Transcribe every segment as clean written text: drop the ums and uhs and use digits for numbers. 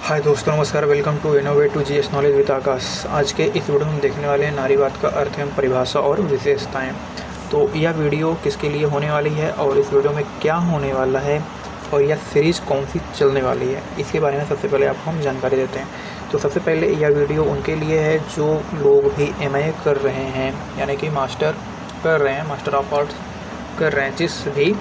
हाय दोस्तों, नमस्कार। Welcome to innovate to GS knowledge with Aakash. आज के इस वीडियो में हम देखने वाले हैं नारीवाद का अर्थ एवं परिभाषा और विशेषताएं। तो यह वीडियो किसके लिए होने वाली है और इस वीडियो में क्या होने वाला है और यह सीरीज़ कौन सी चलने वाली है, इसके बारे में सबसे पहले आपको हम जानकारी देते हैं। तो सबसे पहले यह वीडियो उनके लिए है जो लोग भी MA कर रहे हैं, यानी कि मास्टर कर रहे हैं, मास्टर ऑफ आर्ट्स कर रहे हैं, जिस भी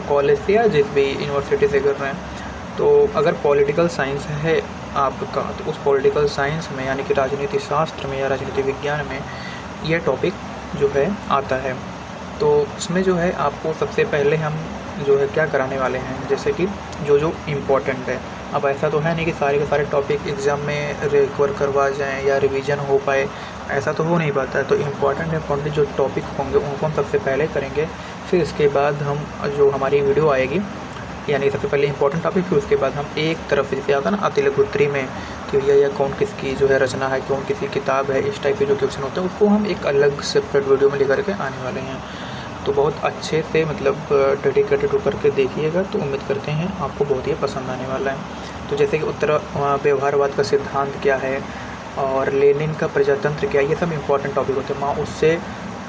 कॉलेज से या जिस भी यूनिवर्सिटी से कर रहे हैं। तो अगर पॉलिटिकल साइंस है आपका, तो उस पॉलिटिकल साइंस में यानी कि राजनीति शास्त्र में या राजनीति विज्ञान में यह टॉपिक जो है आता है। तो उसमें जो है आपको सबसे पहले हम जो है क्या कराने वाले हैं, जैसे कि जो इम्पोर्टेंट है। अब ऐसा तो है नहीं कि सारे के सारे टॉपिक एग्ज़ाम में रिकवर करवा जाएं या रिवीजन हो पाए, ऐसा तो हो नहीं पाता है। तो इम्पॉर्टेंट जो टॉपिक होंगे उनको हम सबसे पहले करेंगे, फिर इसके बाद हम जो हमारी वीडियो आएगी, यानी सबसे पहले इंपॉर्टेंट टॉपिक, फिर उसके बाद हम एक तरफ जैसे आता है ना अतिलघुत्री में कि भैया यह कौन किसकी जो है रचना है, कौन किसकी किताब है, इस टाइप के जो क्वेश्चन होते हैं उसको हम एक अलग सेपरेट वीडियो में लेकर के आने वाले हैं। तो बहुत अच्छे से मतलब डेडिकेटेड होकर के देखिएगा, तो उम्मीद करते हैं आपको बहुत ही पसंद आने वाला है। तो जैसे कि उत्तर व्यवहारवाद का सिद्धांत क्या है और लेनिन का प्रजातंत्र क्या है, ये सब इंपॉर्टेंट टॉपिक होते हैं। उससे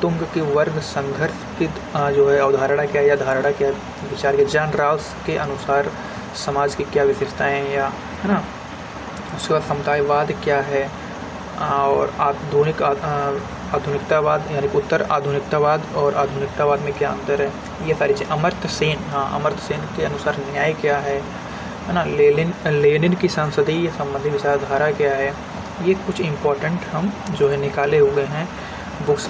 तुंग की वर्ग संघर्ष की जो है अवधारणा क्या है या धारणा क्या है, विचार के जॉन राउस के अनुसार समाज की क्या विशेषताएं हैं, या है ना। उसके बाद समुदायवाद क्या है और आधुनिकतावाद यानी कि उत्तर आधुनिकतावाद और आधुनिकतावाद में क्या अंतर है, ये सारी चीज़ें। अमर्त्य सेन के अनुसार न्याय क्या है ना। लेनिन की संसदीय संबंधी विचारधारा क्या है, ये कुछ इम्पोर्टेंट हम जो है निकाले हुए हैं बुक्स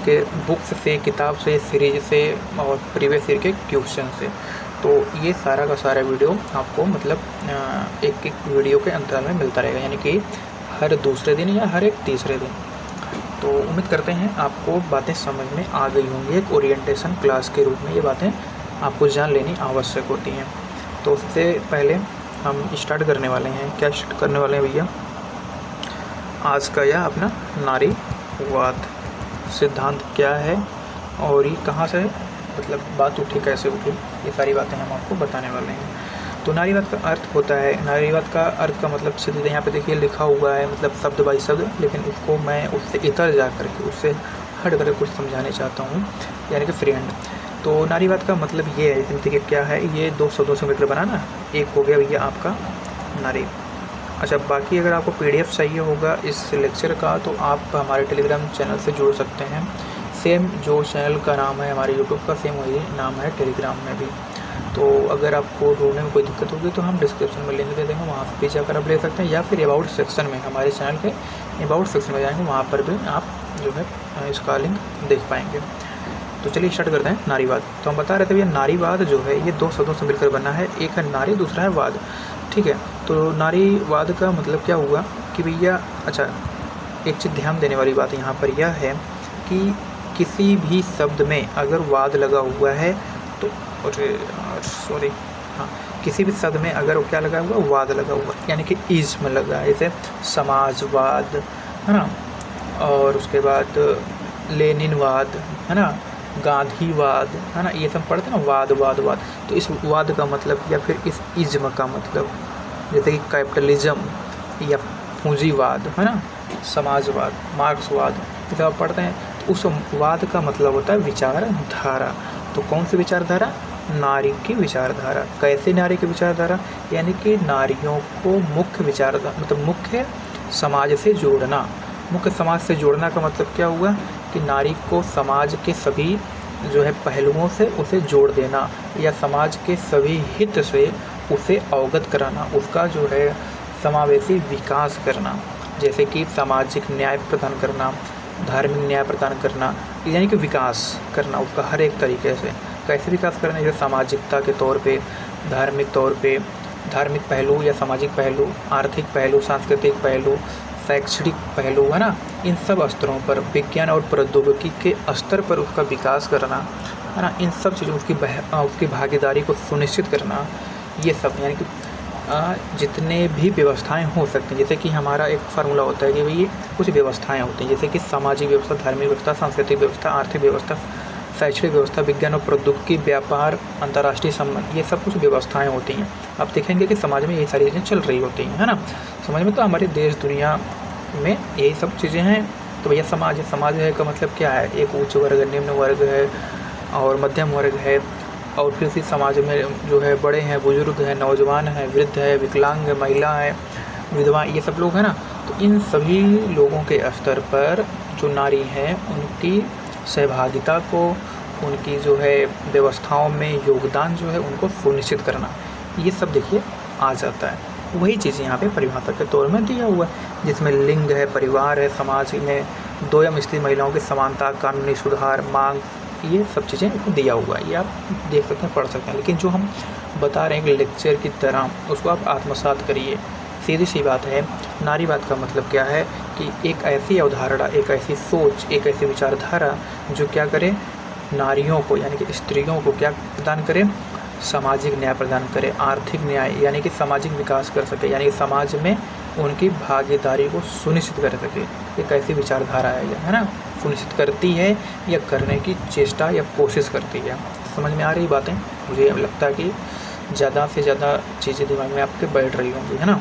से, किताब से, सीरीज से और प्रीवियस ईयर के क्वेश्चन से। तो ये सारा का सारा वीडियो आपको मतलब एक एक वीडियो के अंतराल में मिलता रहेगा, यानी कि हर दूसरे दिन या हर एक तीसरे दिन। तो उम्मीद करते हैं आपको बातें समझ में आ गई होंगी। एक ओरिएंटेशन क्लास के रूप में ये बातें आपको जान लेनी आवश्यक होती हैं। तो उससे पहले हम स्टार्ट करने वाले हैं। क्या स्टार्ट करने वाले हैं भैया? आज का यह अपना नारीवाद सिद्धांत क्या है और ये कहाँ से मतलब बात उठी, कैसे उठी, ये सारी बातें हम आपको बताने वाले हैं। तो नारीवाद का अर्थ होता है, नारीवाद का अर्थ का मतलब सीधे यहाँ पे देखिए लिखा हुआ है, मतलब शब्द बाई शब्द, लेकिन उसको मैं उससे इतर जा करके उससे हट करके कुछ समझाने चाहता हूँ, यानी कि फ्री हैंड। तो नारीवाद का मतलब ये है, देखिए क्या है, ये दो शब्दों से मिलकर बना ना, एक हो गया भैया आपका नारी। अच्छा, बाकी अगर आपको PDF चाहिए होगा इस लेक्चर का तो आप हमारे टेलीग्राम चैनल से जुड़ सकते हैं। सेम जो चैनल का नाम है हमारे यूट्यूब का, सेम वही नाम है टेलीग्राम में भी। तो अगर आपको ढूंढने में कोई दिक्कत होगी तो हम डिस्क्रिप्शन में लिंक दे देंगे, वहाँ पे जाकर आप ले सकते हैं, या फिर अबाउट सेक्शन में, हमारे चैनल के अबाउट सेक्शन में जाएंगे, वहाँ पर भी आप जो है इसका लिंक देख पाएंगे। तो चलिए स्टार्ट करते हैं नारीवाद। तो हम बता रहे थे भैया नारीवाद जो है ये दो शब्दों से मिलकर बना है, एक है नारी, दूसरा है वाद, ठीक है। तो नारीवाद का मतलब क्या हुआ कि भैया, अच्छा एक चीज़ ध्यान देने वाली बात यहाँ पर यह है कि किसी भी शब्द में अगर वाद लगा हुआ है तो किसी भी शब्द में अगर क्या लगा हुआ, वाद लगा हुआ, यानी कि इज्म लगा है, जैसे समाजवाद है ना, और उसके बाद लेनिनवाद है ना, गांधीवाद है ना, ये सब पढ़ते हैं ना, वाद। तो इस वाद का मतलब या फिर इस इज्म का मतलब, जैसे कि कैपिटलिज्म या पूंजीवाद है ना, समाजवाद, मार्क्सवाद, ये सब आप पढ़ते हैं। तो उस वाद का मतलब होता है विचारधारा। तो कौन सी विचारधारा? नारी की विचारधारा। कैसे नारी की विचारधारा? यानी कि नारियों को मुख्य विचारधारा मतलब मुख्य समाज से जोड़ना। मुख्य समाज से जोड़ना का मतलब क्या हुआ कि नारी को समाज के सभी जो है पहलुओं से उसे जोड़ देना, या समाज के सभी हित से उसे अवगत कराना, उसका जो है समावेशी विकास करना, जैसे कि सामाजिक न्याय प्रदान करना, धार्मिक न्याय प्रदान करना, यानी कि विकास करना उसका हर एक तरीके से। कैसे विकास करना? जैसे सामाजिकता के तौर पे, धार्मिक तौर पे, धार्मिक पहलू या सामाजिक पहलू, आर्थिक पहलू, सांस्कृतिक पहलू, शैक्षणिक पहलू है ना, इन सब स्तरों पर, विज्ञान और प्रौद्योगिकी के स्तर पर उसका विकास करना है ना, इन सब चीज़ों उसकी भागीदारी को सुनिश्चित करना, ये सब यानी कि जितने भी व्यवस्थाएं हो सकती हैं। जैसे कि हमारा एक फार्मूला होता है कि भाई कुछ व्यवस्थाएं होती हैं, जैसे कि सामाजिक व्यवस्था, धार्मिक व्यवस्था, सांस्कृतिक व्यवस्था, आर्थिक व्यवस्था, शैक्षणिक व्यवस्था, विज्ञान और प्रौद्योगिकी, व्यापार, अंतर्राष्ट्रीय संबंध, ये सब कुछ व्यवस्थाएं होती हैं। आप देखेंगे कि समाज में ये सारी चीज़ें चल रही होती हैं, है ना। समाज में तो हमारे देश दुनिया में यही सब चीज़ें हैं। तो भैया समाज है का मतलब क्या है, एक उच्च वर्ग, निम्न वर्ग है और मध्यम वर्ग है, और फिर उसी समाज में जो है बड़े हैं, बुजुर्ग हैं, नौजवान हैं, वृद्ध है, विकलांग है, महिला है, विधवा, ये सब लोग हैं ना। तो इन सभी लोगों के स्तर पर जो नारी हैं उनकी सहभागिता को, उनकी जो है व्यवस्थाओं में योगदान जो है उनको सुनिश्चित करना, ये सब देखिए आ जाता है। वही चीज़ यहाँ पे परिभाषा के तौर में दिया हुआ है, जिसमें लिंग है, परिवार है, समाज में दोयम स्थिति महिलाओं की समानता, कानूनी सुधार, मांग, ये सब चीज़ें दिया हुआ है। ये आप देख सकते हैं, पढ़ सकते हैं। लेकिन जो हम बता रहे हैं कि लेक्चर की तरह, उसको आप आत्मसात करिए। सीधी सी बात है, नारीवाद का मतलब क्या है कि एक ऐसी अवधारणा, एक ऐसी सोच, एक ऐसी विचारधारा जो क्या करे, नारियों को यानी कि स्त्रियों को क्या प्रदान करे, सामाजिक न्याय प्रदान करे, आर्थिक न्याय यानी कि सामाजिक विकास कर सके, यानी कि समाज में उनकी भागीदारी को सुनिश्चित कर सके। एक ऐसी विचारधारा है ना, सुनिश्चित करती है या करने की चेष्टा या कोशिश करती है। समझ में आ रही बातें? मुझे लगता है कि ज़्यादा से ज़्यादा चीज़ें दिमाग में आपके बैठ रही होंगी, है ना।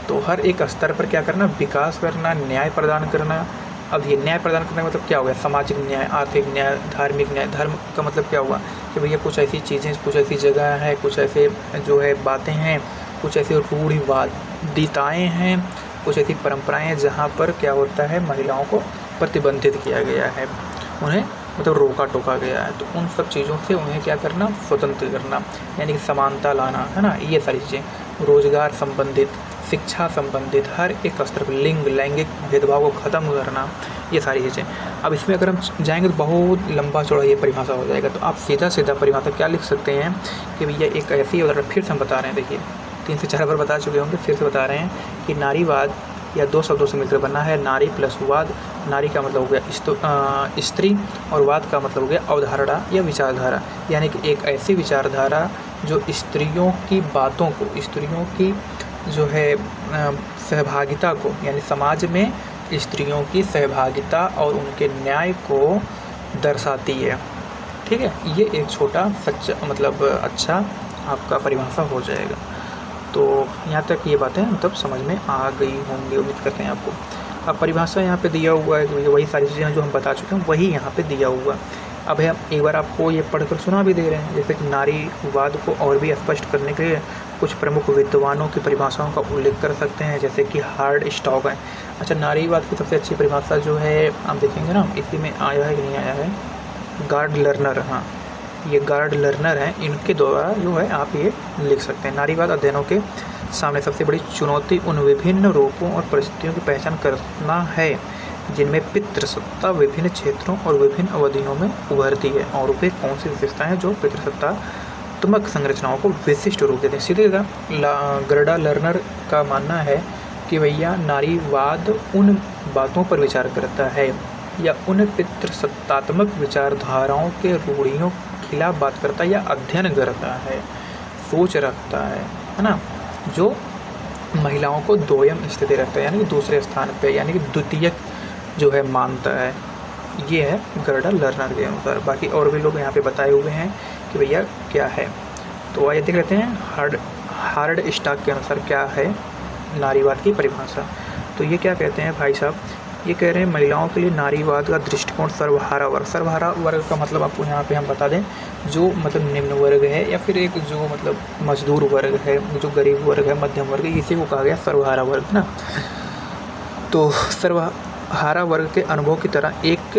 तो हर एक स्तर पर क्या करना, विकास करना, न्याय प्रदान करना। अब ये न्याय प्रदान करने का मतलब क्या होगा, सामाजिक न्याय, आर्थिक न्याय, धार्मिक न्याय। धर्म का मतलब क्या हुआ कि भैया कुछ ऐसी चीज़ें, कुछ ऐसी जगह है, कुछ ऐसे जो है बातें हैं, कुछ ऐसे रूढ़िवादिताएँ हैं, कुछ ऐसी परंपराएं हैं जहाँ पर क्या होता है, महिलाओं को प्रतिबंधित किया गया है, उन्हें मतलब रोका टोका गया है। तो उन सब चीज़ों से उन्हें क्या करना, स्वतंत्र करना, यानी कि समानता लाना, है ना। ये सारी चीज़ें, रोजगार संबंधित, शिक्षा संबंधित, हर एक स्तर पर लिंग, लैंगिक भेदभाव को ख़त्म करना, ये सारी चीज़ें। अब इसमें अगर हम जाएंगे तो बहुत लंबा चौड़ा ये परिभाषा हो जाएगा। तो आप सीधा सीधा परिभाषा क्या लिख सकते हैं कि भैया एक ऐसी उदाहरण फिर से हम बता रहे हैं, देखिए 3 से 4 बार बता चुके होंगे, फिर से बता रहे हैं कि नारीवाद या 2 शब्दों से मिलकर बना है नारी प्लस वाद। नारी का मतलब हो गया स्त्री और वाद का मतलब हो गया अवधारणा या विचारधारा, यानी कि एक ऐसी विचारधारा जो स्त्रियों की बातों को, स्त्रियों की जो है सहभागिता को, यानी समाज में स्त्रियों की सहभागिता और उनके न्याय को दर्शाती है। ठीक है, ये एक छोटा सच्चा मतलब अच्छा आपका परिभाषा हो जाएगा। तो यहाँ तक ये बातें मतलब समझ में आ गई होंगी, उम्मीद करते हैं आपको। अब परिभाषा यहाँ पे दिया हुआ है कि वही सारी चीज़ें जो हम बता चुके हैं वही यहाँ पे दिया हुआ है। अब हम एक बार आपको ये पढ़कर सुना भी दे रहे हैं, जैसे कि नारीवाद को और भी स्पष्ट करने के लिए कुछ प्रमुख विद्वानों की परिभाषाओं का उल्लेख कर सकते हैं, जैसे कि हार्ड स्टॉक है। अच्छा, नारीवाद की सबसे अच्छी परिभाषा जो है आप देखेंगे ना, इसी में आया है कि नहीं आया है, गार्ड लर्नर। हाँ, ये गार्ड लर्नर हैं, इनके द्वारा जो है आप ये लिख सकते हैं। नारीवाद अध्ययनों के सामने सबसे बड़ी चुनौती उन विभिन्न रूपों और परिस्थितियों की पहचान करना है जिनमें पितृसत्ता विभिन्न क्षेत्रों और विभिन्न अवधियों में उभरती है, और वे कौन सी विशेषताएं जो पितृसत्तात्मक संरचनाओं को विशिष्ट रूप देते हैं। सीधे गर्डा लर्नर का मानना है कि भैया नारीवाद उन बातों पर विचार करता है या उन पितृसत्तात्मक विचारधाराओं के रूढ़ियों खिलाफ बात करता है या अध्ययन करता है, सोच रखता है ना, जो महिलाओं को दोयम स्थिति रखता है, यानी कि दूसरे स्थान पे, यानी कि द्वितीयक जो है मानता है। ये है गर्डा लर्नर के अनुसार। बाकी और भी लोग यहाँ पे बताए हुए हैं कि भैया क्या है। तो आइए देख लेते हैं हार्ड स्टॉक के अनुसार क्या है नारीवाद की परिभाषा। तो ये क्या कहते हैं भाई साहब, ये कह रहे हैं महिलाओं के लिए नारीवाद का दृष्टिकोण सर्वहारा वर्ग। सर्वहारा वर्ग का मतलब आपको यहाँ पे हम बता दें, जो मतलब निम्न वर्ग है या फिर एक जो मतलब मजदूर वर्ग है, जो गरीब वर्ग है, मध्यम वर्ग है, इसी को कहा गया सर्वहारा वर्ग ना। तो सर्वहारा वर्ग के अनुभव की तरह एक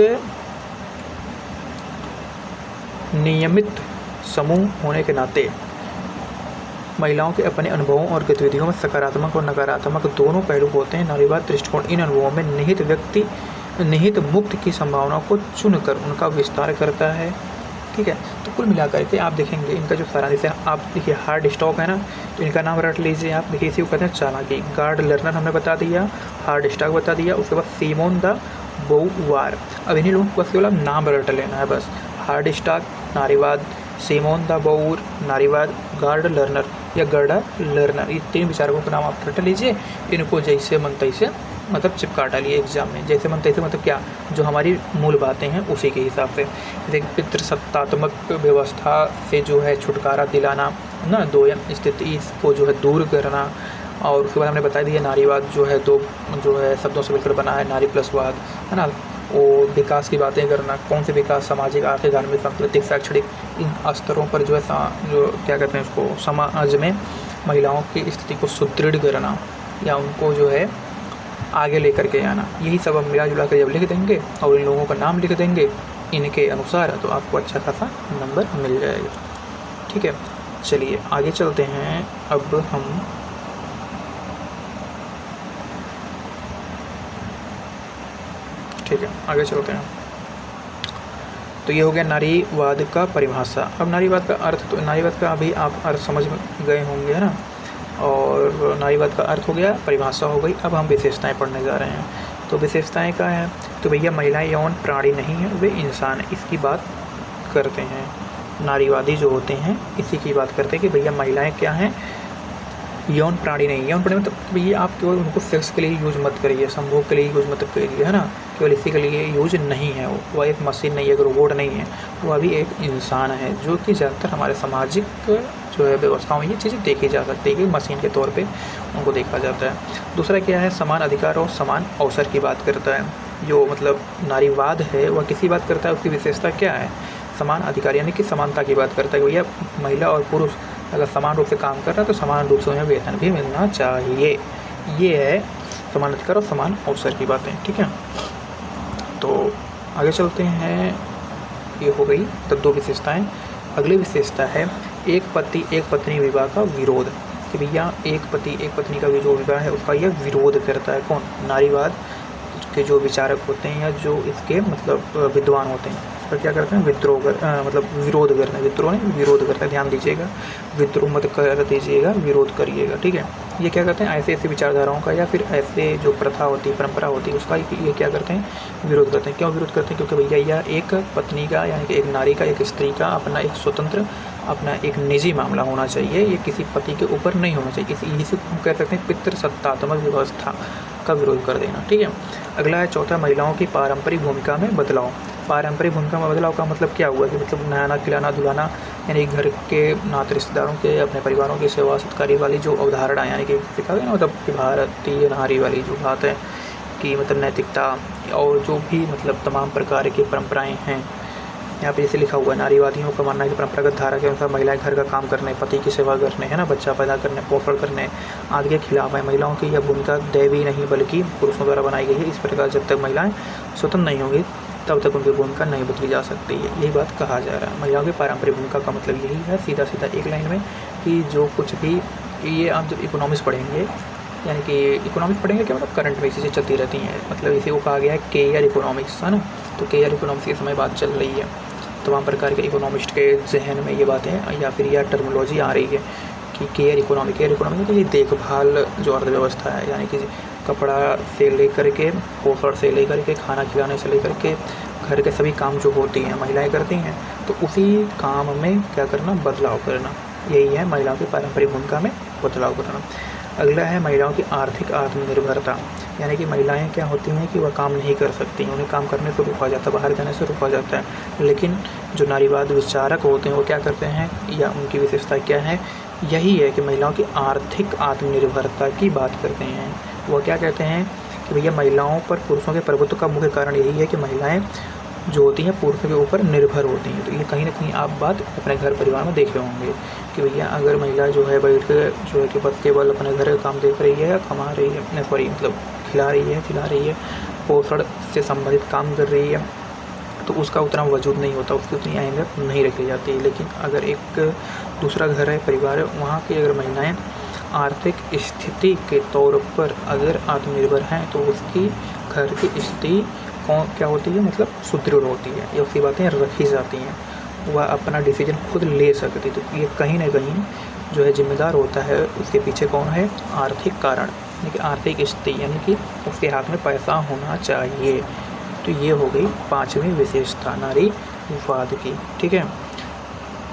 नियमित समूह होने के नाते महिलाओं के अपने अनुभवों और गतिविधियों में सकारात्मक और नकारात्मक दोनों पहलू होते हैं। नारीवाद दृष्टिकोण इन अनुभवों में निहित मुक्त की संभावनाओं को चुनकर उनका विस्तार करता है। ठीक है, तो कुल मिलाकर के आप देखेंगे इनका जो सारांश है, आप देखिए हार्ड स्टॉक है ना, तो इनका नाम रट लीजिए आप। देखिए इसी को कहते हैं चालाकी। गार्ड लर्नर हमने बता दिया, हार्ड स्टॉक बता दिया, उसके बाद सिमोन द बोवार। अब इन्हीं लोगों को बस केवल नाम रट लेना है बस। हार्ड स्टॉक नारीवाद, सिमोन द बोवार नारीवाद, गार्ड लर्नर या गर्डा लर्नर, ये 3 विचारकों का नाम आप रट लीजिए। इनको जैसे मन तैसे मतलब चिपका डालिए एग्जाम में। जैसे मन तैसे मतलब क्या, जो हमारी मूल बातें हैं उसी के हिसाब से। जैसे पितृसत्तात्मक व्यवस्था से जो है छुटकारा दिलाना ना, दोयम स्थिति को जो है दूर करना। और उसके बाद हमने बता दिया नारीवाद जो है 2 जो है शब्दों से मिलकर बना है, नारी प्लस वाद, है ना। वो विकास की बातें करना, कौन से विकास, सामाजिक, आर्थिक, धार्मिक, सांस्कृतिक, शैक्षणिक, इन स्तरों पर जो है जो क्या कहते हैं उसको, समाज में महिलाओं की स्थिति को सुदृढ़ करना या उनको जो है आगे लेकर के आना। यही सब हम मिला जुला कर जब लिख देंगे और इन लोगों का नाम लिख देंगे इनके अनुसार, तो आपको अच्छा खासा नंबर मिल जाएगा। ठीक है, चलिए आगे चलते हैं। अब हम ठीक है आगे चलते हैं। तो ये हो गया नारीवाद का परिभाषा। अब नारीवाद का अर्थ, तो नारीवाद का अभी आप अर्थ समझ गए होंगे, है ना। और नारीवाद का अर्थ हो गया, परिभाषा हो गई। अब हम विशेषताएं पढ़ने जा रहे हैं। तो विशेषताएं क्या हैं, तो भैया महिलाएं यौन प्राणी नहीं हैं, वे इंसान हैं, इसकी बात करते हैं। नारीवादी जो होते हैं इसी की बात करते हैं कि भैया महिलाएं क्या हैं, यौन प्राणी नहीं। यौन प्राणी मतलब भैया आप केवल उनको सेक्स के लिए यूज मत करिए, संभोग के लिए यूज मत करिए, है ना। केवल इसी के लिए यूज नहीं है, वह एक मशीन नहीं है, एक रोबोट नहीं है, वह भी एक इंसान है, जो कि ज़्यादातर हमारे सामाजिक जो है व्यवस्थाओं में ये चीज़ें देखी जा सकती है कि मशीन के तौर पे उनको देखा जाता है। दूसरा क्या है, समान अधिकार और समान अवसर की बात करता है। जो मतलब नारीवाद है वह किसी बात करता है, उसकी विशेषता क्या है, समान अधिकार यानी कि समानता की बात करता है। भैया महिला और पुरुष अगर समान रूप से काम कर रहा है तो समान रूप से उन्हें वेतन भी मिलना चाहिए। ये है समान अधिकार और समान अवसर की बातें। ठीक है, तो आगे चलते हैं। ये हो गई तब 2 विशेषताएं। अगली विशेषता है एक पति एक पत्नी विवाह का विरोध। कि भैया एक पति एक पत्नी का जो विवाह है उसका यह विरोध करता है कौन, नारीवाद के जो विचारक होते हैं या जो इसके मतलब विद्वान होते हैं। तो क्या करते हैं, विद्रोह मतलब विरोध करना, विद्रोह नहीं विरोध करते हैं, ध्यान दीजिएगा, विद्रोह मत कर दीजिएगा, विरोध करिएगा। ठीक है, ये क्या करते हैं, ऐसे ऐसी विचारधाराओं का या फिर ऐसे जो प्रथा होती है, परंपरा होती है, उसका ये क्या करते हैं, विरोध करते हैं। क्यों विरोध करते हैं, क्योंकि भैया यह एक पत्नी का यानी कि एक नारी का, एक स्त्री का अपना एक स्वतंत्र, अपना एक निजी मामला होना चाहिए, ये किसी पति के ऊपर नहीं होना चाहिए। इसी से हम कह सकते हैं पितृसत्तात्मक व्यवस्था का विरोध कर देना। ठीक है, अगला है चौथा, महिलाओं की पारंपरिक भूमिका में बदलाव। पारंपरिक भूमिका में बदलाव का मतलब क्या हुआ कि मतलब नहाना खिलाना धुलाना यानी घर के नाते रिश्तेदारों के, अपने परिवारों की सेवा सत्कारी वाली जो अवधारणा यानी कि देखा गया ना, मतलब कि भारतीय नारी वाली जो बात है कि मतलब नैतिकता और जो भी मतलब तमाम प्रकार की परंपराएं हैं। यहाँ पे जैसे लिखा हुआ है, नारीवादियों का मानना है कि परंपरागत धारा के अनुसार महिलाएं घर का काम करने, पति की सेवा करने, है ना, बच्चा पैदा करने, पोषण करने आदि के खिलाफ है। महिलाओं की यह भूमिका दैवी नहीं बल्कि पुरुषों द्वारा बनाई गई है। इस प्रकार जब तक महिलाएं स्वतंत्र नहीं होंगी तब तक उनकी भूमिका नहीं बदली जा सकती है, यही बात कहा जा रहा है। महिलाओं की पारंपरिक भूमिका का मतलब यही है, सीधा सीधा एक लाइन में, कि जो कुछ भी ये आप जब इकोनॉमिक्स पढ़ेंगे, यानी कि इकोनॉमिक्स पढ़ेंगे क्या मतलब करंट में चीज़ें चलती रहती हैं, मतलब इसी को कहा गया है केयर इकोनॉमिक्स, है ना। तो केयर इकोनॉमिक्स के समय बात चल रही है, तमाम प्रकार के इकोनॉमिस्ट के जहन में ये बातें या फिर यह टर्मिनोलॉजी आ रही है कि केयर इकोनॉमी तो ये देखभाल जो अर्थव्यवस्था है, यानी कि कपड़ा से लेकर के, पोषण से लेकर के, खाना खिलाने से लेकर के, घर के सभी काम जो होती हैं महिलाएं करती हैं, तो उसी काम में क्या करना, बदलाव करना, यही है महिलाओं की पारंपरिक भूमिका में बदलाव करना। अगला है महिलाओं की आर्थिक आत्मनिर्भरता, यानी कि महिलाएं क्या होती हैं कि वह काम नहीं कर सकती, उन्हें काम करने से रोका जाता है, बाहर जाने से रोका जाता है। लेकिन जो नारीवाद विचारक होते हैं वो क्या करते हैं, या उनकी विशेषता क्या है, यही है कि महिलाओं की आर्थिक आत्मनिर्भरता की बात करते हैं। वह क्या कहते हैं कि भैया महिलाओं पर पुरुषों के प्रभुत्व का मुख्य कारण यही है कि महिलाएं जो होती हैं पुरुषों के ऊपर निर्भर होती हैं। तो ये कहीं ना कहीं आप बात अपने घर परिवार में देखे होंगे कि भैया अगर महिला जो है बैठ कर जो है कि बस केवल अपने घर का काम देख रही है या कमा रही है, सॉरी मतलब खिला रही है, पोषण से संबंधित काम कर रही है, तो उसका उतना वजूद नहीं होता, उसकी उतनी अहमियत नहीं रखी जाती। लेकिन अगर एक दूसरा घर है, परिवार है, वहाँ की अगर महिलाएं आर्थिक स्थिति के तौर पर अगर आत्मनिर्भर हैं तो उसकी घर की स्थिति क्या होती है, मतलब सुदृढ़ होती है, ये उसकी बातें रखी जाती हैं, वह अपना डिसीजन खुद ले सकती। तो ये कहीं ना कहीं जो है जिम्मेदार होता है, उसके पीछे कौन है, आर्थिक कारण, यानी कि आर्थिक स्थिति, यानी कि उसके हाथ में पैसा होना चाहिए। तो ये हो गई 5वीं विशेषता नारीवाद की। ठीक है,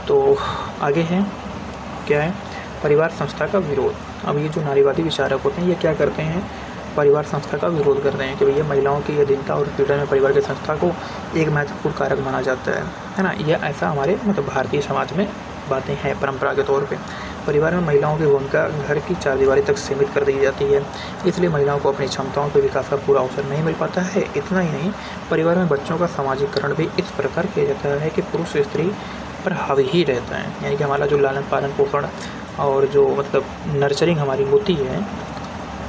तो आगे है क्या है, परिवार संस्था का विरोध। अब ये जो नारीवादी विचारक होते हैं ये क्या करते हैं, परिवार संस्था का विरोध करते हैं कि भैया महिलाओं की अधीनता और पीड़न में परिवार की संस्था को एक महत्वपूर्ण कारक माना जाता है ना। यह ऐसा हमारे मतलब भारतीय समाज में बातें हैं परंपरा के तौर पे। परिवार में महिलाओं की भूमिका घर की चारदीवारी तक सीमित कर दी जाती है, इसलिए महिलाओं को अपनी क्षमताओं के विकास का पूरा अवसर नहीं मिल पाता है। इतना ही नहीं, परिवार में बच्चों का सामाजिकरण भी इस प्रकार किया जाता है कि पुरुष स्त्री पर हावी ही रहता है। यानी कि हमारा जो लालन पालन पोषण और जो मतलब नर्चरिंग हमारी होती है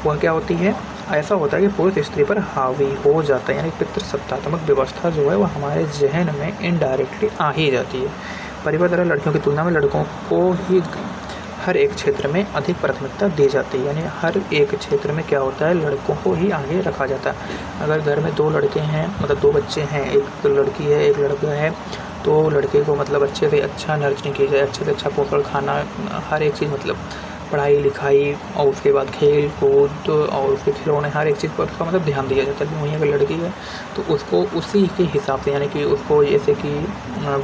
वह क्या होती है, ऐसा होता है कि पुरुष स्त्री पर हावी हो जाता है। यानी पितृसत्तात्मक व्यवस्था जो है वह हमारे जहन में इनडायरेक्टली आ ही जाती है। परिवार द्वारा लड़कियों की तुलना में लड़कों को ही हर एक क्षेत्र में अधिक प्राथमिकता दी जाती है। यानी हर एक क्षेत्र में क्या होता है, लड़कों को ही आगे रखा जाता है। अगर घर में 2 लड़के हैं, मतलब 2 बच्चे हैं, एक लड़की है एक लड़का है, तो लड़के को मतलब अच्छे से अच्छा नर्चरिंग की जाए, अच्छे से अच्छा पोषण खाना, हर एक चीज़ मतलब पढ़ाई लिखाई और उसके बाद खेल कूद और उसके खिलौने, हर एक चीज़ पर उसका मतलब ध्यान दिया जाता है। वहीं अगर लड़की है तो उसको उसी के हिसाब से, यानी कि उसको जैसे कि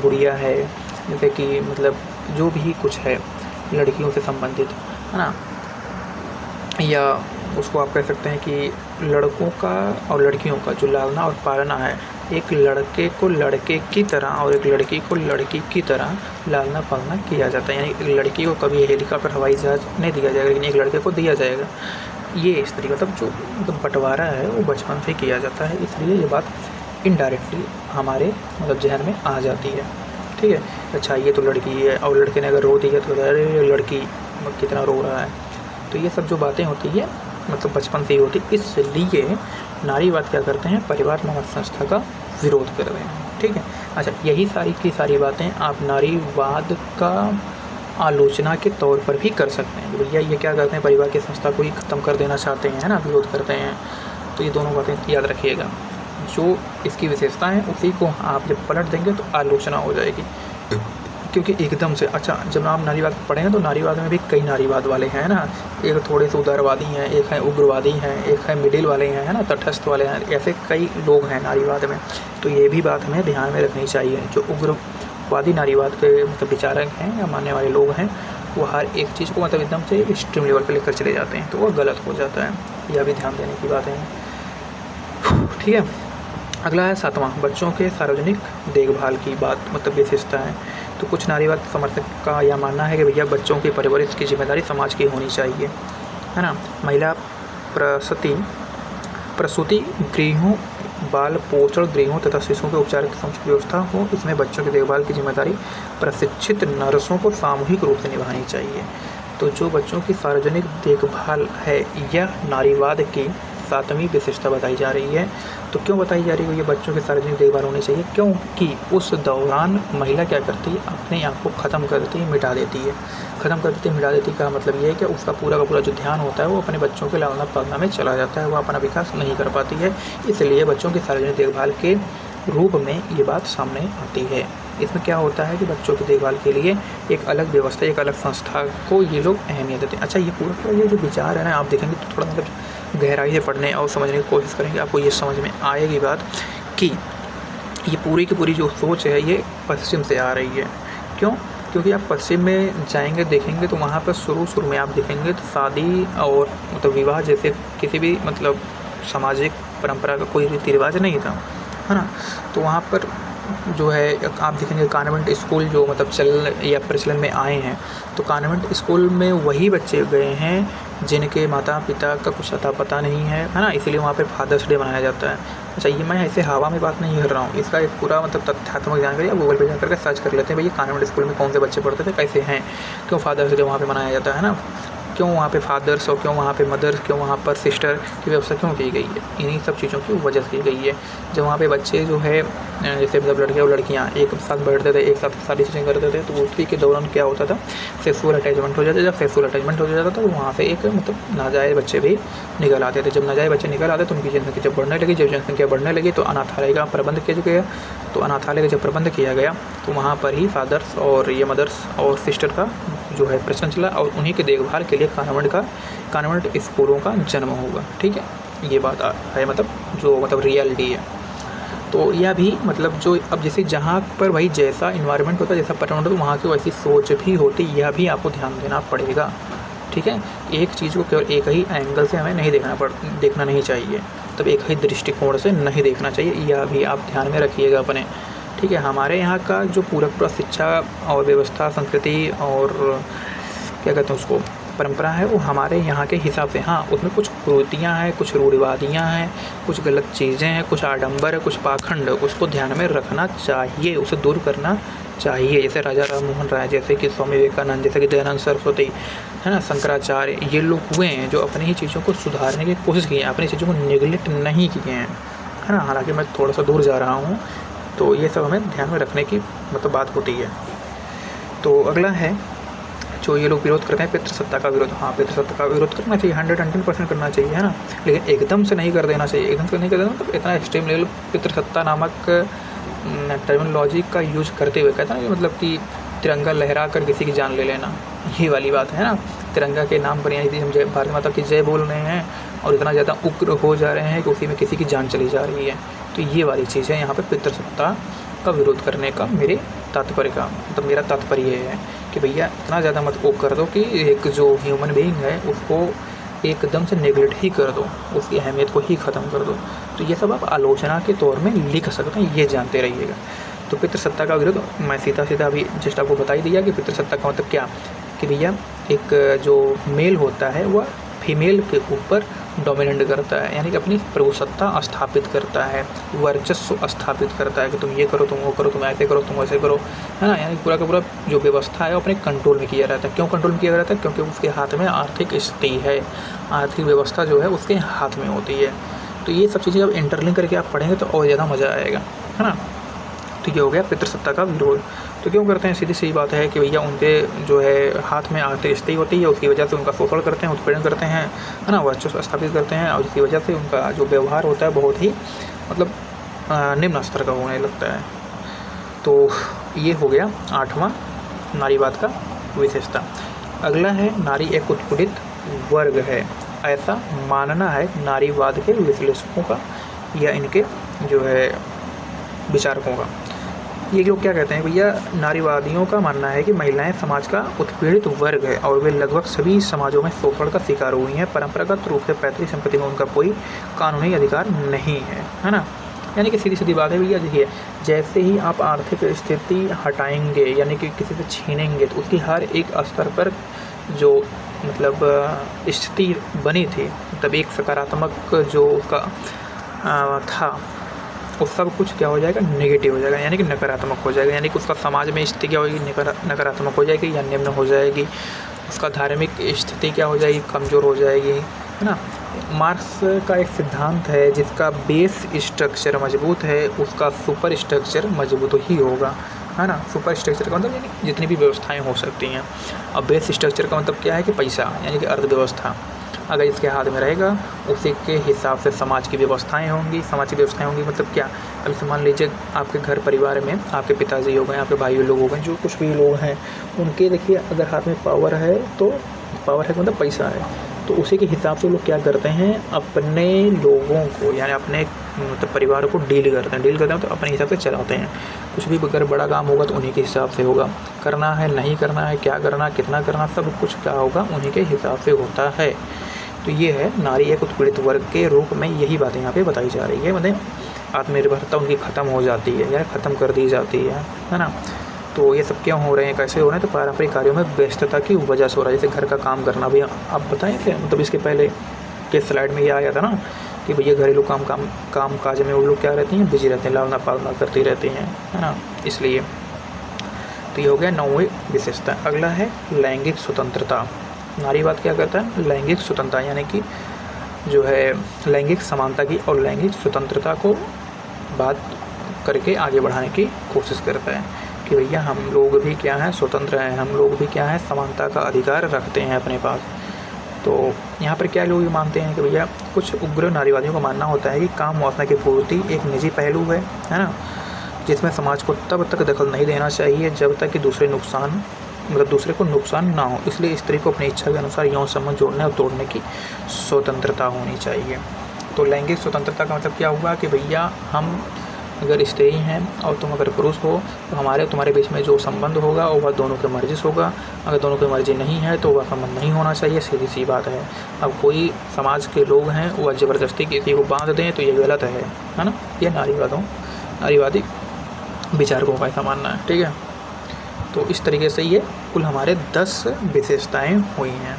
गुड़िया है, जैसे कि मतलब जो भी कुछ है लड़कियों से संबंधित, है ना, या उसको आप कह सकते हैं कि लड़कों का और लड़कियों का जो लालना और पालना है, एक लड़के को लड़के की तरह और एक लड़की को लड़की की तरह लालना पालना किया जाता है। यानी एक लड़की को कभी हेलीकॉप्टर हवाई जहाज नहीं दिया जाएगा, लेकिन एक लड़के को दिया जाएगा। ये इस तरीके मतलब जो मतलब बंटवारा है वो बचपन से किया जाता है, इसलिए ये बात इनडायरेक्टली हमारे मतलब जहन में आ जाती है। ठीक है, अच्छा ये तो लड़की है और लड़के ने अगर रो दिया तो अरे लड़की कितना रो रहा है। तो ये सब जो बातें होती है मतलब बचपन से ही होती, इसलिए नारीवाद क्या करते हैं, परिवार नामक संस्था का विरोध कर रहे हैं। ठीक है, अच्छा यही सारी की सारी बातें आप नारीवाद का आलोचना के तौर पर भी कर सकते हैं। भैया ये क्या करते हैं, परिवार की संस्था को ही ख़त्म कर देना चाहते हैं, है ना, विरोध करते हैं। तो ये दोनों बातें याद रखिएगा, जो इसकी विशेषता है उसी को आप जब पलट देंगे तो आलोचना हो जाएगी। क्योंकि एकदम से अच्छा जब आप नारीवाद पढ़ेंगे तो नारीवाद में भी कई नारीवाद वाले हैं ना, एक थोड़े से उदारवादी हैं, एक है उग्रवादी हैं, एक है मिडिल वाले हैं, है ना, तटस्थ वाले हैं, ऐसे कई लोग हैं नारीवाद में। तो ये भी बात हमें ध्यान में रखनी चाहिए। जो उग्रवादी नारीवाद के मतलब विचारक हैं या मानने वाले लोग हैं वो हर एक चीज़ को मतलब एकदम से एक्सट्रीम लेवल पर लेकर चले जाते हैं, तो वो गलत हो जाता है। यह भी ध्यान देने की बातें हैं। ठीक है, अगला है 7वां, बच्चों के सार्वजनिक देखभाल की बात मतलब विशेषता है। तो कुछ नारीवाद समर्थक का यह मानना है कि भैया बच्चों की परवरिश की जिम्मेदारी समाज की होनी चाहिए, है ना। महिला प्रसूति गृहों, बाल पोषण गृहों तथा शिशुओं के उपचार की समुचित व्यवस्था हो, इसमें बच्चों की देखभाल की जिम्मेदारी प्रशिक्षित नर्सों को सामूहिक रूप से निभानी चाहिए। तो जो बच्चों की सार्वजनिक देखभाल है यह नारीवाद की 7वीं विशेषता बताई जा रही है। तो क्यों बताई जा रही है, ये बच्चों की सार्वजनिक देखभाल होनी चाहिए, क्योंकि उस दौरान महिला क्या करती है, अपने आप को ख़त्म कर देती है, मिटा देती है। ख़त्म कर देती है, मिटा देती का मतलब ये है कि उसका पूरा का पूरा जो ध्यान होता है वो अपने बच्चों के लालना पालना में चला जाता है, वो अपना विकास नहीं कर पाती है। इसलिए बच्चों की सार्वजनिक देखभाल के रूप में ये बात सामने आती है। इसमें क्या होता है कि बच्चों की देखभाल के लिए एक अलग व्यवस्था, एक अलग संस्था को ये लोग अहमियत देते हैं। अच्छा ये पूरा ये जो विचार है ना, आप देखेंगे तो थोड़ा मतलब गहराई से पढ़ने और समझने की कोशिश करेंगे, आपको ये समझ में आएगी बात कि ये पूरी की पूरी जो सोच है ये पश्चिम से आ रही है। क्यों? क्योंकि आप पश्चिम में जाएंगे देखेंगे तो वहाँ पर शुरू में आप देखेंगे तो शादी और मतलब विवाह जैसे किसी भी मतलब सामाजिक परंपरा का कोई रीति रिवाज नहीं था, है ना। तो वहाँ पर जो है आप देखेंगे कॉन्वेंट स्कूल जो मतलब चल या प्रचलन में आए हैं, तो कॉन्वेंट स्कूल में वही बच्चे गए हैं जिनके माता पिता का कुछ अता पता नहीं है, है ना। इसीलिए वहाँ पे फादर्स डे मनाया जाता है। अच्छा ये मैं ऐसे हवा में बात नहीं कर रहा हूँ, इसका एक पूरा मतलब तथ्यात्मक जानकारी आप गूगल पे जा करके सर्च कर लेते हैं, भैया कॉन्वेंट स्कूल में कौन से बच्चे पढ़ते थे, कैसे हैं, क्यों फादर्स डे वहाँ पर मनाया जाता है ना, क्यों वहाँ पे फादर्स और क्यों वहाँ पे मदर्स, क्यों वहाँ पर सिस्टर की व्यवस्था क्यों की गई है, इन्हीं सब चीज़ों की वजह से की गई है। जब वहाँ पे बच्चे जो है जैसे मतलब लड़के और लड़कियाँ एक साथ बैठते थे, एक साथ सारी चीज़ें करते थे, तो उसी के दौरान क्या होता था, सेक्सुअल अटैचमेंट हो जाता था। जब सेक्सुअल अटैचमेंट हो जाता था तो वहाँ से एक मतलब नाजायज़ बच्चे भी निकल आते थे। जब नाजायज़ बच्चे निकल आते तो उनकी जनसंख्या जब बढ़ने लगी, जब जनसंख्या बढ़ने लगी तो अनाथालय का प्रबंध किया गया। तो अनाथालय का जब प्रबंध किया गया तो वहाँ पर ही फादर्स और ये मदर्स और सिस्टर का जो है प्रश्न चला और उन्हीं की देखभाल के लिए कॉन्वेंट स्कूलों का जन्म होगा। ठीक है, ये बात है मतलब जो मतलब रियलिटी है। तो यह भी मतलब जो अब जैसे जहाँ पर भाई जैसा इन्वायरमेंट होता है, जैसा पर्यावरण होता है, वहाँ की वैसी सोच भी होती है, यह भी आपको ध्यान देना पड़ेगा। ठीक है। एक चीज़ को केवल एक ही एंगल से हमें नहीं देखना नहीं चाहिए, तब एक ही दृष्टिकोण से नहीं देखना चाहिए, यह भी आप ध्यान में रखिएगा अपने, ठीक है। हमारे यहाँ का जो पूरा शिक्षा और व्यवस्था, संस्कृति और क्या कहते हैं उसको, परंपरा है, वो हमारे यहाँ के हिसाब से, हाँ उसमें कुछ कुरीतियाँ हैं, कुछ रूढ़िवादियाँ हैं, कुछ गलत चीज़ें हैं, कुछ आडंबर है, कुछ पाखंड, उसको ध्यान में रखना चाहिए, उसे दूर करना चाहिए। जैसे राजा राममोहन राय, जैसे कि स्वामी विवेकानंद, जैसे कि दयानंद सरस्वती, है ना, शंकराचार्य, ये लोग हुए हैं जो अपनी ही चीज़ों को सुधारने की कोशिश की है, अपनी चीज़ों को निगलेक्ट नहीं किए हैं, है ना। हालांकि मैं थोड़ा सा दूर जा रहा हूँ, तो ये सब हमें ध्यान में रखने की मतलब बात होती है। तो अगला है जो ये लोग विरोध करते हैं, पितृसत्ता का विरोध। हाँ, पितृसत्ता का विरोध करना चाहिए, 110% करना चाहिए, है ना, लेकिन एकदम से नहीं कर देना चाहिए। एकदम से नहीं कर देना मतलब इतना एक्सट्रीम लेवल पितृसत्ता नामक टर्मिनोलॉजी का यूज करते हुए, कहता है ना, मतलब कि तिरंगा लहरा कर किसी की जान ले लेना, ये वाली बात है ना। तिरंगा के नाम पर यदि हम जय भारत माता की जय बोल रहे हैं और इतना ज़्यादा उग्र हो जा रहे हैं कि उसी में किसी की जान चली जा रही है, तो ये वाली चीज़ है। यहाँ पे पितृसत्ता का विरोध करने का मेरा तात्पर्य ये है कि भैया इतना ज़्यादा मत वो कर दो कि एक जो ह्यूमन बीइंग है उसको एकदम से नेगलेक्ट ही कर दो, उसकी अहमियत को ही ख़त्म कर दो। तो ये सब आप आलोचना के तौर में लिख सकते हैं, ये जानते रहिएगा। तो पितृसत्ता का विरोध मैं सीधा अभी जस्ट आपको बता ही दिया कि पितृसत्ता का मतलब क्या, कि भैया एक जो मेल होता है वह फीमेल के ऊपर डोमिनेट करता है, यानी कि अपनी प्रभुसत्ता स्थापित करता है, वर्चस्व स्थापित करता है कि तुम ये करो, तुम वो करो, तुम ऐसे करो, तुम वैसे करो, है ना। यानी पूरा का पूरा जो व्यवस्था है वो अपने कंट्रोल में किया रहता है। क्यों कंट्रोल में किया रहता है? क्योंकि उसके हाथ में आर्थिक स्थिति है, आर्थिक व्यवस्था जो है उसके हाथ में होती है। तो ये सब चीज़ें जब इंटरलिंक करके आप पढ़ेंगे तो और ज़्यादा मज़ा आएगा, है ना। तो ये हो गया पितृसत्ता का विरोध। तो क्यों करते हैं? सीधी सी बात है कि भैया उनके जो है हाथ में आर्थिक स्थिति होती है, उसकी वजह से उनका शोषण करते हैं, उत्पीड़न करते हैं, है ना, वर्चस्व स्थापित करते हैं, और इसकी वजह से उनका जो व्यवहार होता है बहुत ही मतलब निम्न स्तर का होने लगता है। तो ये हो गया 8वां नारीवाद का विशेषता। अगला है नारी एक उत्पीड़ित वर्ग है, ऐसा मानना है नारीवाद के विश्लेषकों का या इनके जो है विचारकों का। ये लोग क्या कहते हैं भैया, नारीवादियों का मानना है कि महिलाएं समाज का उत्पीड़ित वर्ग है और वे लगभग सभी समाजों में शोषण का शिकार हुई हैं। परंपरागत रूप से पैतृक संपत्ति में उनका कोई कानूनी अधिकार नहीं है ना। यानी कि सीधी बात है भैया, देखिए जैसे ही आप आर्थिक स्थिति हटाएंगे यानी कि किसी से छीनेंगे तो उसकी हर एक स्तर पर जो मतलब स्थिति बनी थी, तब एक सकारात्मक जो उसका था वो सब कुछ क्या हो जाएगा, नेगेटिव हो जाएगा, यानी कि नकारात्मक हो जाएगा। यानी कि उसका समाज में स्थिति क्या होगी, नकारात्मक हो जाएगी या निम्न हो जाएगी। उसका धार्मिक स्थिति क्या हो जाएगी, कमज़ोर हो जाएगी, है ना। मार्क्स का एक सिद्धांत है जिसका बेस स्ट्रक्चर मजबूत है उसका सुपर स्ट्रक्चर मजबूत ही होगा, है ना। सुपर स्ट्रक्चर का मतलब यानी जितनी भी व्यवस्थाएँ हो सकती हैं। अब बेस स्ट्रक्चर का मतलब क्या है कि पैसा, यानी कि अर्थव्यवस्था अगर इसके हाथ में रहेगा उसी के हिसाब से समाज की व्यवस्थाएं होंगी। समाज की व्यवस्थाएं होंगी मतलब क्या, अभी से मान लीजिए आपके घर परिवार में आपके पिताजी हो गए, आपके भाई लोग हो गए, जो कुछ भी लोग हैं उनके देखिए अगर हाथ में पावर है तो पावर है मतलब पैसा है, तो उसी के हिसाब से लोग क्या करते हैं, अपने लोगों को यानी अपने मतलब परिवार को डील करते हैं तो अपने हिसाब से चलाते हैं। कुछ भी अगर बड़ा काम होगा तो उन्हीं के हिसाब से होगा, करना है नहीं करना है, क्या करना कितना करना, सब कुछ क्या होगा उन्हीं के हिसाब से होता है। तो ये है नारी एक उत्पीड़ित वर्ग के रूप में यही बातें यहाँ पे बताई जा रही है, मतलब आत्मनिर्भरता उनकी ख़त्म हो जाती है या ख़त्म कर दी जाती है ना। तो ये सब क्यों हो रहे हैं, कैसे हो रहे हैं, तो पारंपरिक कार्यों में व्यस्तता की वजह से हो रहा है। जैसे घर का काम करना भी आप बताएं थे, मतलब इसके पहले के स्लाइड में ये आया था ना कि भैया घरेलू काम काज में वो लोग क्या रहती हैं, बिजी रहते हैं, लालना पालना करती रहती हैं, है ना, इसलिए। तो ये हो गया 9वीं विशेषता। अगला है लैंगिक स्वतंत्रता। नारीवाद क्या कहता है, लैंगिक स्वतंत्रता यानी कि जो है लैंगिक समानता की और लैंगिक स्वतंत्रता को बात करके आगे बढ़ाने की कोशिश करता है कि भैया हम लोग भी क्या हैं, स्वतंत्र हैं, हम लोग भी क्या है, समानता का अधिकार रखते हैं अपने पास। तो यहाँ पर क्या लोग ये मानते हैं कि भैया कुछ उग्र नारीवादियों का मानना होता है कि काम वासना की पूर्ति एक निजी पहलू है ना, जिसमें समाज को तब तक दखल नहीं देना चाहिए जब तक कि दूसरे को नुकसान ना हो। इसलिए स्त्री को अपनी इच्छा के अनुसार यौन संबंध जोड़ने और तोड़ने की स्वतंत्रता होनी चाहिए। तो लैंगिक स्वतंत्रता का मतलब क्या हुआ कि भैया हम अगर स्त्री हैं और तुम अगर पुरुष हो तो तुम्हारे बीच में जो संबंध होगा वह दोनों के मर्जी से होगा। अगर दोनों की मर्जी नहीं है तो वह संबंध नहीं होना चाहिए, सीधी सी बात है। अब कोई समाज के लोग हैं वह ज़बरदस्ती किसी को बांध दें तो ये गलत है ना। ये नारीवादी विचारकों का ऐसा मानना है, ठीक है। तो इस तरीके से ये कुल हमारे 10 विशेषताएँ हुई हैं।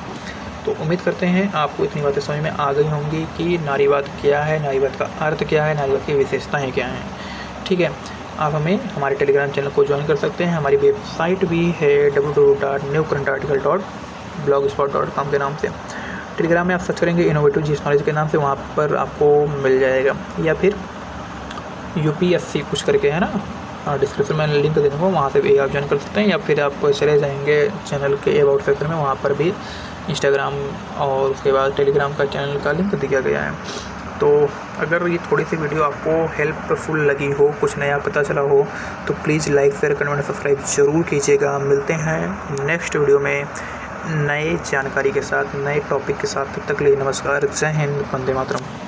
तो उम्मीद करते हैं आपको इतनी बातें समझ में आ गई होंगी कि नारीवाद क्या है, नारीवाद का अर्थ क्या है, नारीवाद की विशेषताएँ क्या हैं, ठीक है। आप हमें हमारे टेलीग्राम चैनल को ज्वाइन कर सकते हैं। हमारी वेबसाइट भी है www.newcurrentarticle.blogspot.com के नाम से। टेलीग्राम में आप सर्च करेंगे इनोवेटिव जीएस नॉलेज के नाम से, वहाँ पर आपको मिल जाएगा। या फिर UPSC कुछ करके है ना, डिस्क्रिप्शन में लिंक दे दूँगा, वहाँ से भी आप ज्वाइन कर सकते हैं। या फिर आप चले जाएंगे चैनल के अबाउट सेक्शन में, वहाँ पर भी इंस्टाग्राम और उसके बाद टेलीग्राम का चैनल का लिंक दिया गया है। तो अगर ये थोड़ी सी वीडियो आपको हेल्पफुल लगी हो, कुछ नया पता चला हो, तो please like share comment subscribe ज़रूर कीजिएगा। मिलते हैं नेक्स्ट वीडियो में नए जानकारी के साथ, नए टॉपिक के साथ। तब तक के लिए नमस्कार, जय हिंद, वंदे मातरम।